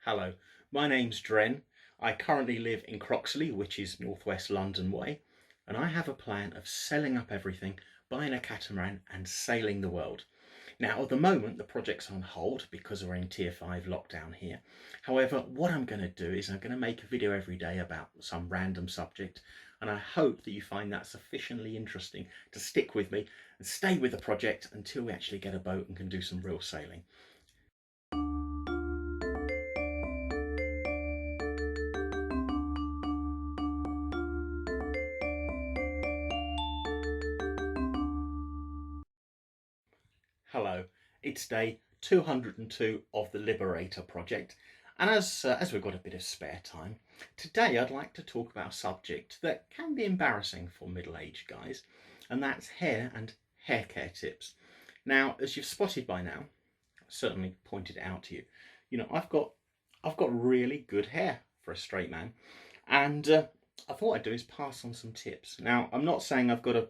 Hello, my name's Dren. I currently live in Croxley, which is northwest London way, and I have a plan of selling up everything, buying a catamaran and sailing the world. Now, at the moment, the project's on hold because we're in Tier 5 lockdown here. However, what I'm going to do is I'm going to make a video every day about some random subject, and I hope that you find that sufficiently interesting to stick with me and stay with the project until we actually get a boat and can do some real sailing. Hello, it's day 202 of the Liberator Project, and as we've got a bit of spare time, today I'd like to talk about a subject that can be embarrassing for middle-aged guys, and that's hair and hair care tips. Now, as you've spotted by now, I certainly pointed it out to you, I've got really good hair for a straight man, and I thought I'd do is pass on some tips. Now, I'm not saying I've got a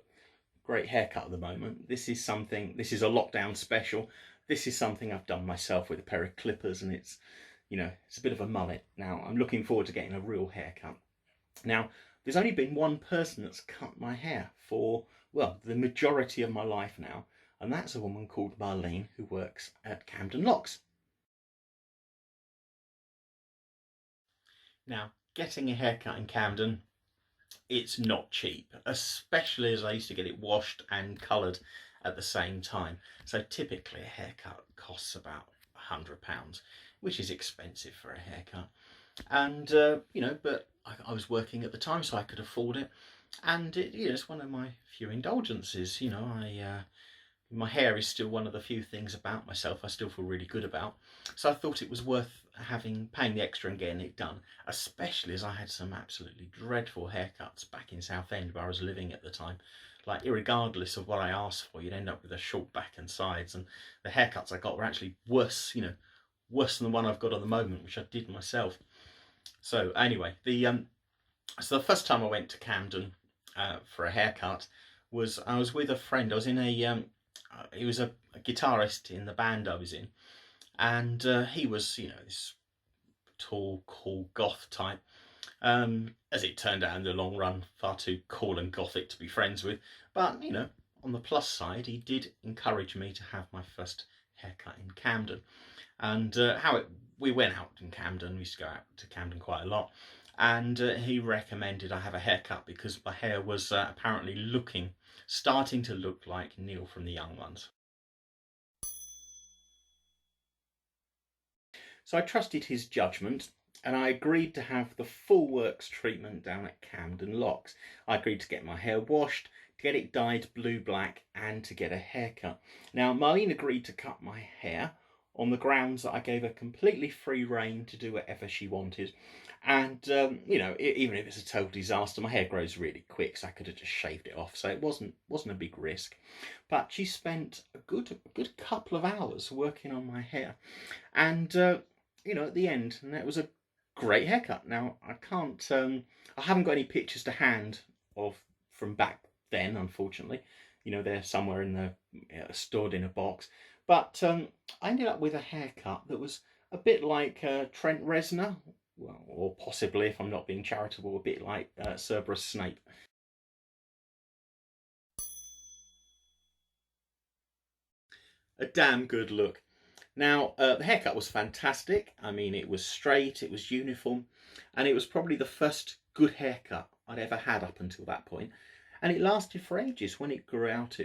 great haircut at the moment. This is a lockdown special. This is something I've done myself with a pair of clippers, and it's a bit of a mullet. Now I'm looking forward to getting a real haircut. Now, there's only been one person that's cut my hair for, well, the majority of my life now, and that's a woman called Marlene who works at Camden Locks. Now, getting a haircut in Camden, it's not cheap, especially as I used to get it washed and coloured at the same time. So typically a haircut costs about £100, which is expensive for a haircut. And but I was working at the time, so I could afford it, and it's one of my few indulgences. My hair is still one of the few things about myself I still feel really good about, so I thought it was worth paying the extra and getting it done, especially as I had some absolutely dreadful haircuts back in Southend where I was living at the time. Like, irregardless of what I asked for, you'd end up with a short back and sides, and the haircuts I got were actually worse than the one I've got at the moment, which I did myself. So anyway, the first time I went to Camden for a haircut I was with a friend. I was in he was a guitarist in the band I was in, and he was this tall, cool goth type. As it turned out in the long run, far too cool and gothic to be friends with. But on the plus side, he did encourage me to have my first haircut in Camden, and we went out in Camden. We used to go out to Camden quite a lot, and he recommended I have a haircut because my hair was apparently starting to look like Neil from The Young Ones. So I trusted his judgment, and I agreed to have the full works treatment down at Camden Locks. I agreed to get my hair washed, to get it dyed blue-black, and to get a haircut. Now, Marlene agreed to cut my hair on the grounds that I gave her completely free rein to do whatever she wanted. And, even if it's a total disaster, my hair grows really quick, so I could have just shaved it off. So it wasn't a big risk. But she spent a good couple of hours working on my hair. And, at the end, and that was a great haircut. Now, I haven't got any pictures to hand from back then, unfortunately. They're somewhere stored in a box. But I ended up with a haircut that was a bit like Trent Reznor, well, or possibly, if I'm not being charitable, a bit like Cerberus Snape. A damn good look. Now, the haircut was fantastic. I mean, it was straight, it was uniform, and it was probably the first good haircut I'd ever had up until that point. And it lasted for ages. When it grew out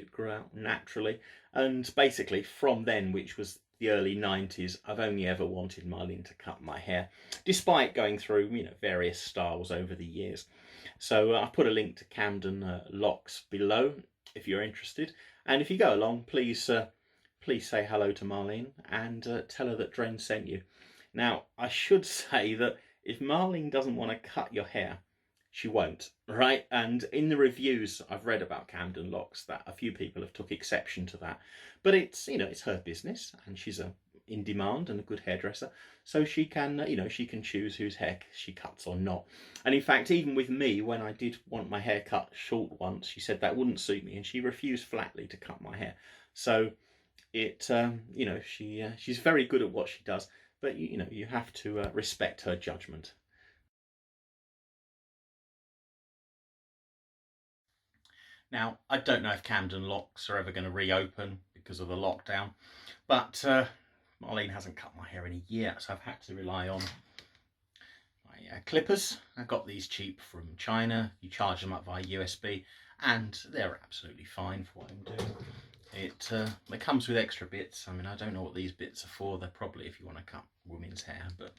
naturally. And basically from then, which was the early 90s, I've only ever wanted Marlene to cut my hair, despite going through, various styles over the years. So I've put a link to Camden Locks below if you're interested. And if you go along, please say hello to Marlene and tell her that Dren sent you. Now, I should say that if Marlene doesn't want to cut your hair, she won't, right? And in the reviews I've read about Camden Locks, that a few people have took exception to that. But it's her business, and she's in demand and a good hairdresser, so she can she can choose whose hair she cuts or not. And in fact, even with me, when I did want my hair cut short once, she said that wouldn't suit me, and she refused flatly to cut my hair. So she's very good at what she does. but you know, you have to respect her judgment. Now, I don't know if Camden locks are ever going to reopen because of the lockdown, but Marlene hasn't cut my hair in a year, so I've had to rely on my clippers. I got these cheap from China. You charge them up via USB, and they're absolutely fine for what I'm doing. It comes with extra bits. I mean, I don't know what these bits are for. They're probably if you want to cut women's hair, but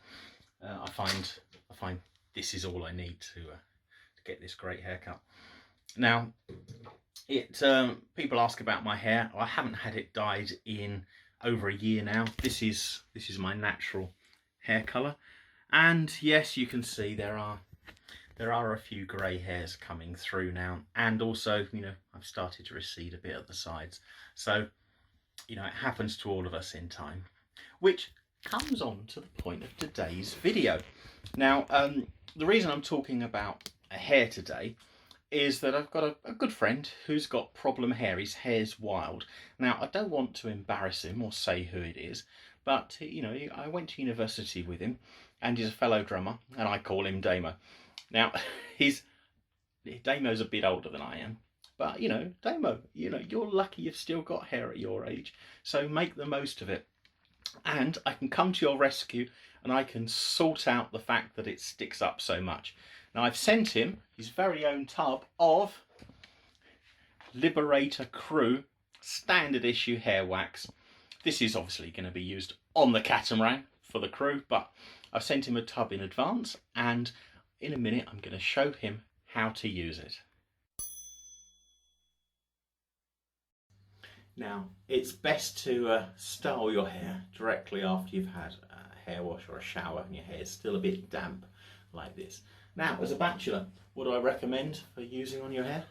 I find this is all I need to get this great haircut. Now, people ask about my hair. I haven't had it dyed in over a year now. This is my natural hair colour, and yes, you can see there are a few grey hairs coming through now, and also, you know, I've started to recede a bit at the sides. So, you know, it happens to all of us in time, which comes on to the point of today's video. Now, the reason I'm talking about hair today is that I've got a good friend who's got problem hair. His hair's wild. Now, I don't want to embarrass him or say who it is, but, you know, I went to university with him, and he's a fellow drummer, and I call him Damo. Now, Damo's a bit older than I am, but, you know, Damo, you know, you're lucky you've still got hair at your age, so make the most of it. And I can come to your rescue, and I can sort out the fact that it sticks up so much. Now, I've sent him his very own tub of Liberator Crew standard issue hair wax. This is obviously going to be used on the catamaran for the crew, but I've sent him a tub in advance, and in a minute I'm going to show him how to use it. Now, it's best to style your hair directly after you've had a hair wash or a shower and your hair's still a bit damp like this. Now, as a bachelor, what do I recommend for using on your hair?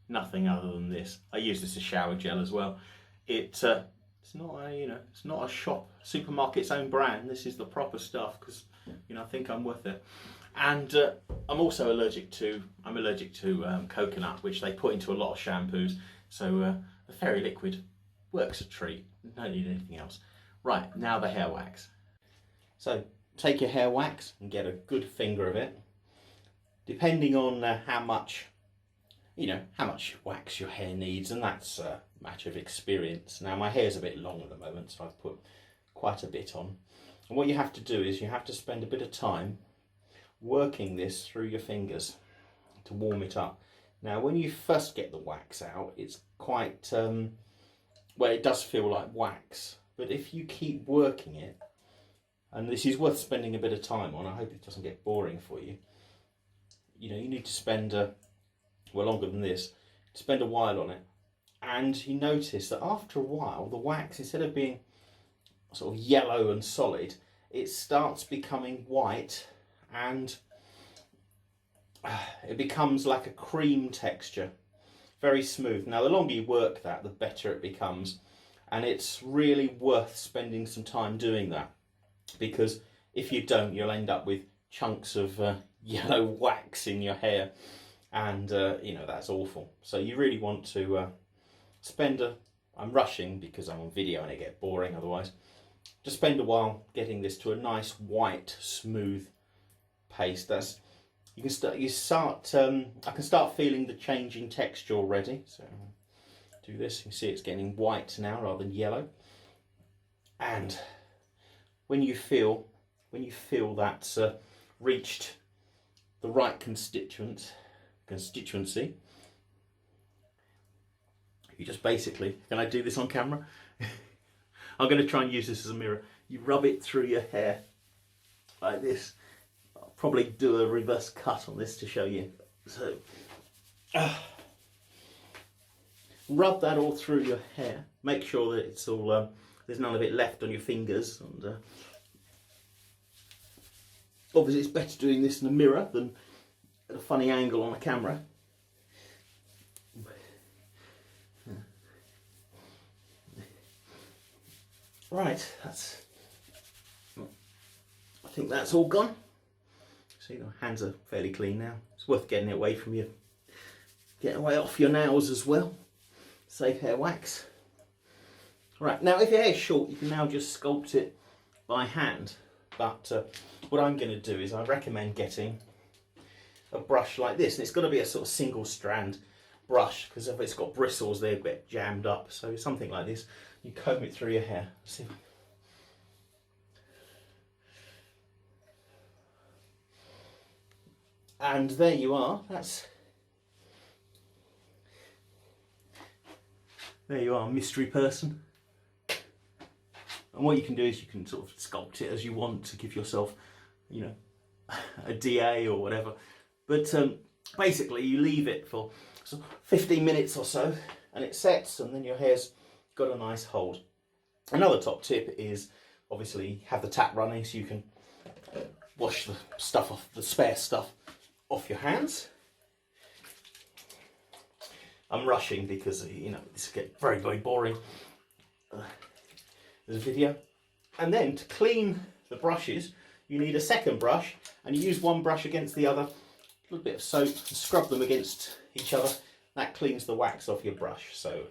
Nothing other than this. I use this as shower gel as well. It's not a, you know, it's not a supermarket's own brand. This is the proper stuff because, you know, I think I'm worth it. And I'm also allergic to coconut, which they put into a lot of shampoos. So the fairy liquid works a treat. Don't need anything else. Right, now the hair wax. So take your hair wax and get a good finger of it. Depending on how much wax your hair needs, and that's a matter of experience. Now, my hair's a bit long at the moment, so I've put quite a bit on. And what you have to do is you have to spend a bit of time working this through your fingers to warm it up. Now, when you first get the wax out, it's quite, well, it does feel like wax, but if you keep working it, and this is worth spending a bit of time on, I hope it doesn't get boring for you. You know, you need to spend, well, longer than this, spend a while on it. And you notice that after a while, the wax, instead of being sort of yellow and solid, it starts becoming white, and it becomes like a cream texture, very smooth. Now, the longer you work that, the better it becomes, and it's really worth spending some time doing that, because if you don't, you'll end up with chunks of yellow wax in your hair, and you know, that's awful. So you really want to I'm rushing because I'm on video and it gets boring otherwise. Just spend a while getting this to a nice white smooth paste. I can start feeling the change in texture already. So do this, you can see it's getting white now rather than yellow. And when you feel that's reached the right constituency, you just basically, can I do this on camera? I'm going to try and use this as a mirror. You rub it through your hair like this. I'll probably do a reverse cut on this to show you. So rub that all through your hair. Make sure that it's all, there's none of it left on your fingers. And obviously it's better doing this in a mirror than at a funny angle on a camera. Right, I think that's all gone. See, the hands are fairly clean now. It's worth getting it away from you. Getting away off your nails as well. Save hair wax. Right, now if your hair's short, you can now just sculpt it by hand. But what I'm going to do is I recommend getting a brush like this, and it's got to be a sort of single strand brush, because if it's got bristles they get jammed up. So something like this, you comb it through your hair. See if and there you are. There you are, mystery person. And what you can do is you can sort of sculpt it as you want to give yourself, you know, a DA or whatever. But basically you leave it for 15 minutes or so and it sets, and then your hair's got a nice hold. Another top tip is obviously have the tap running so you can wash the stuff off, the spare stuff off your hands. I'm rushing because, you know, this gets very, very boring. There's a video. And then to clean the brushes, you need a second brush, and you use one brush against the other, a little bit of soap, and scrub them against each other. That cleans the wax off your brush, so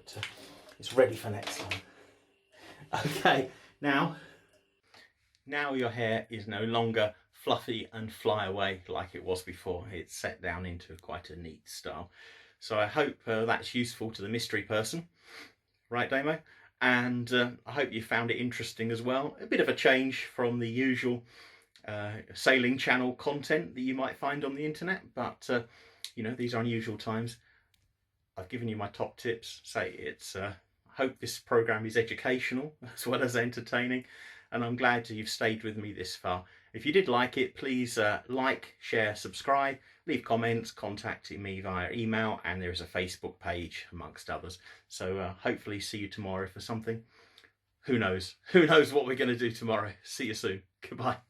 it's ready for next time. Okay, now your hair is no longer fluffy and fly away like it was before. It's set down into quite a neat style. So I hope that's useful to the mystery person, right, Damo? And I hope you found it interesting as well. A bit of a change from the usual sailing channel content that you might find on the internet, but you know, these are unusual times. I've given you my top tips. I hope this program is educational as well as entertaining, and I'm glad you've stayed with me this far. If you did like it, please like, share, subscribe, leave comments, contacting me via email, and there is a Facebook page amongst others. So hopefully see you tomorrow for something. Who knows? Who knows what we're going to do tomorrow? See you soon. Goodbye.